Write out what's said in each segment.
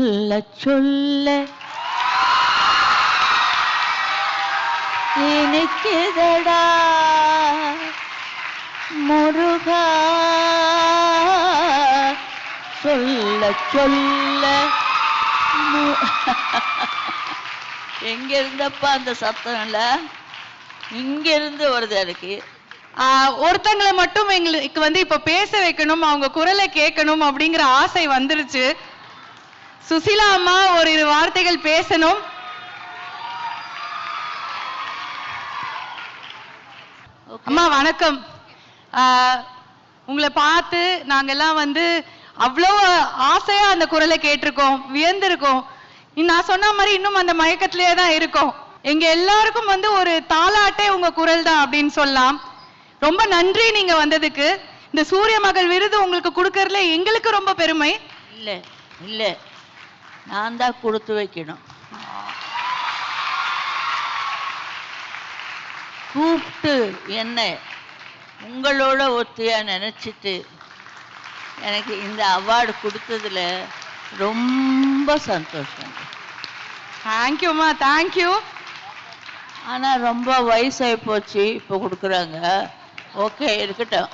சொல்ல சொல்ல இனிக்குதடா முருகா, சொல்ல சொல்ல எங்க இருந்தப்பா அந்த சத்தம் இல்ல, இங்க இருந்து வருது எனக்கு. ஒருத்தங்களை மட்டும் எங்களுக்கு வந்து இப்ப பேச வைக்கணும், அவங்க குரலை கேட்கணும் அப்படிங்கிற ஆசை வந்துருச்சு. சுசிலா அம்மா ஒரு இரு வார்த்தைகள் பேசணும். அம்மா வணக்கம். உங்களை பார்த்து நாங்கெல்லாம் வந்து அவ்வளவு ஆசையா அந்த குரலை கேட்டிருக்கோம், வியந்திருக்கோம். நான் சொன்ன மாதிரி இன்னும் அந்த மயக்கத்திலேயே தான் இருக்கோம். எங்க எல்லாருக்கும் வந்து ஒரு தாலாட்டே உங்க குரல் தான் அப்படின்னு சொல்லலாம். ரொம்ப நன்றி நீங்க வந்ததுக்கு. இந்த சூரிய மகள் விருது உங்களுக்கு கொடுக்கறதுல எங்களுக்கு ரொம்ப பெருமை. இல்ல இல்ல, நான் தான் கொடுத்து வைக்கணும். கூப்பிட்டு என்ன உங்களோட ஒத்தியா நினைச்சிட்டு எனக்கு இந்த அவார்டு கொடுத்ததுல ரொம்ப சந்தோஷம். தேங்க்யூம்மா, தேங்க்யூ. ஆனா ரொம்ப வயசாகி போச்சு, இப்போ கொடுக்குறாங்க. ஓகே, இருக்கட்டும்.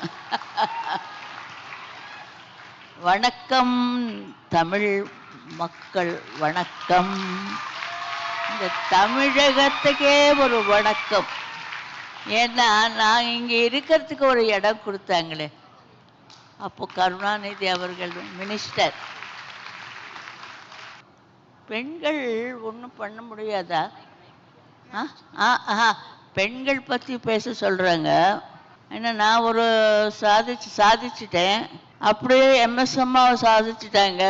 வணக்கம் தமிழ் மக்கள், வணக்கம். இந்த தமிழகத்துக்கே ஒரு வணக்கம். ஏன்னா நான் இங்கே இருக்கிறதுக்கு ஒரு இடம் கொடுத்தாங்களே, அப்போ கருணாநிதி அவர்கள் மினிஸ்டர். பெண்கள் ஒன்றும் பண்ண முடியாதா? பெண்கள் பற்றி பேச சொல்கிறாங்க. ஏன்னா நான் ஒரு சாதிச்சிட்டேன், அப்படியே எம்எஸ் அம்மாவை சாதிச்சிட்டாங்க,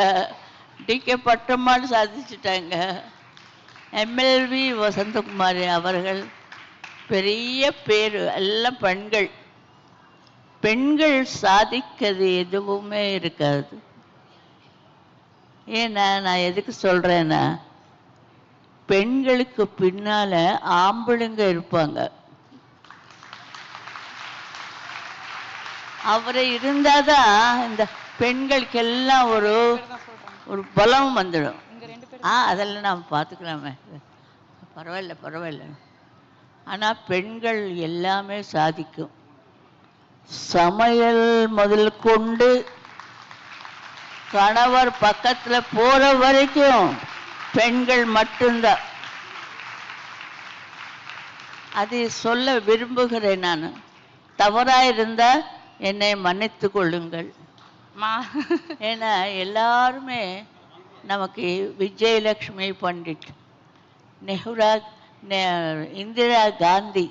டிகே பட்டம்மாள் சாதிச்சிட்டாங்க, எம்எல்வி வசந்தகுமாரி அவர்கள், பெரிய பேர், எல்லாம் பெண்கள். பெண்கள் சாதிக்கிறது எதுவுமே இருக்காது. ஏன்னா நான் எதுக்கு சொல்றேன்னா, பெண்களுக்கு பின்னால ஆம்பளைங்க இருப்பாங்க. அவரை இருந்தாதான் இந்த பெண்களுக்கெல்லாம் ஒரு ஒரு பலம் வந்துடும். அதெல்லாம் நாம் பார்த்துக்கலாமே, பரவாயில்ல பரவாயில்ல. ஆனால் பெண்கள் எல்லாமே சாதிக்கும். சமையல் முதல் கொண்டு கணவர் பக்கத்தில் போற வரைக்கும் பெண்கள் மட்டும்தான். அதை சொல்ல விரும்புகிறேன். நான் தவறாக இருந்தால் என்னை மன்னித்து கொள்ளுங்கள். ஏன்னா எல்லாருமே நமக்கு விஜயலட்சுமி பண்டிட், இந்திரா காந்தி,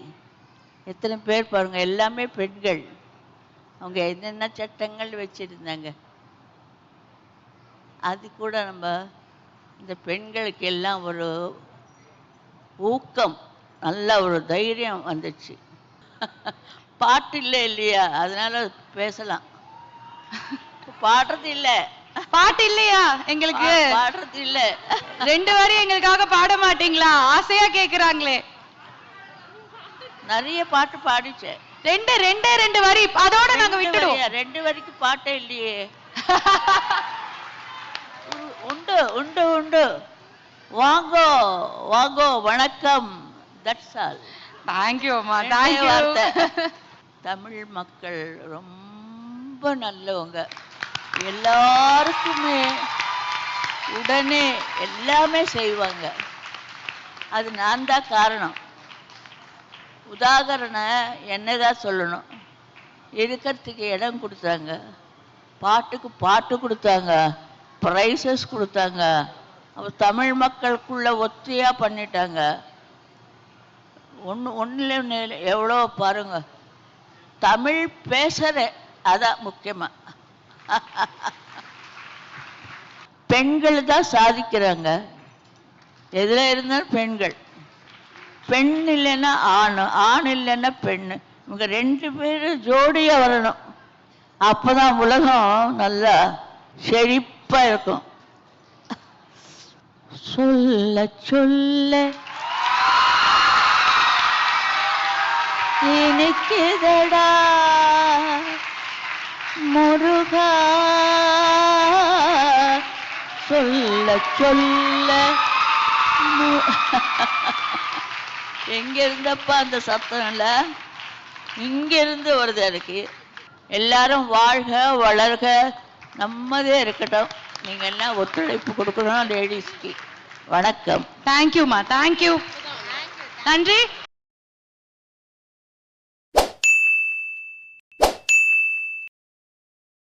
எத்தனை பேர் பாருங்க, எல்லாமே பெண்கள். அவங்க என்னென்ன சட்டங்கள் வச்சிருந்தாங்க, அது கூட நம்ம இந்த பெண்களுக்கு எல்லாம் ஒரு ஊக்கம், நல்ல ஒரு தைரியம் வந்துச்சு. பாட்டு இல்லை இல்லையா, அதனால பேசலாம். பாடுறது இல்லை. பாட்டு இல்லையா எங்களுக்கு? பாடுறது இல்ல. 2 வரி எங்களுக்காக பாட மாட்டீங்களா? ஆசையா கேக்குறாங்களே. நிறைய பாட்டு பாடிச்சேன். 2 வரி, அதோட நாங்க விட்டுடுவோம். 2 வரிக்கு பாட்டே இல்லையே. உண்டு உண்டு உண்டு. வாங்கோ வாங்கோ, வணக்கம். That's all. தேங்க்யூ அம்மா, தேங்க்யூ. தமிழ் மக்கள் ரொம்ப நல்லவங்க. எல்லாருக்குமே உடனே எல்லாமே செய்வாங்க. அது நான் தான் காரணம். உதாரணம் என்னதான் சொல்லணும், இருக்கிறதுக்கு இடம் கொடுத்தாங்க, பாட்டுக்கு பாட்டு கொடுத்தாங்க, ப்ரைஸஸ் கொடுத்தாங்க. அப்போ தமிழ் மக்களுக்குள்ள ஒத்தியா பண்ணிட்டாங்க. ஒன்றுல எவ்வளோ பாருங்க, தமிழ் பேசுகிற, அதான் முக்கியமாக. பெண்கள் தான் சாதிக்கிறாங்க. எதில் இருந்தாலும் பெண்கள். பெண் இல்லைன்னா ஆண், ஆண் இல்லைன்னா பெண். இவங்க 2 பேரும் ஜோடியாக வரணும். அப்போதான் உலகம் நல்லா செழிப்பாக இருக்கும். சொல்ல சொல்ல இனிக்குதடா முருகா, சொல்ல சொல்ல சொல்ல எங்க இருந்தப்பா அந்த சத்தம் இல்ல, இங்க இருந்து வருது எனக்கு. எல்லாரும் வாழ்க வளர்க, நம்மதே இருக்கட்டும். நீங்க எல்லாம் ஒத்துழைப்பு கொடுக்கணும் லேடிஸ்க்கு. வணக்கம். தேங்க்யூமா, தேங்க்யூ, நன்றி.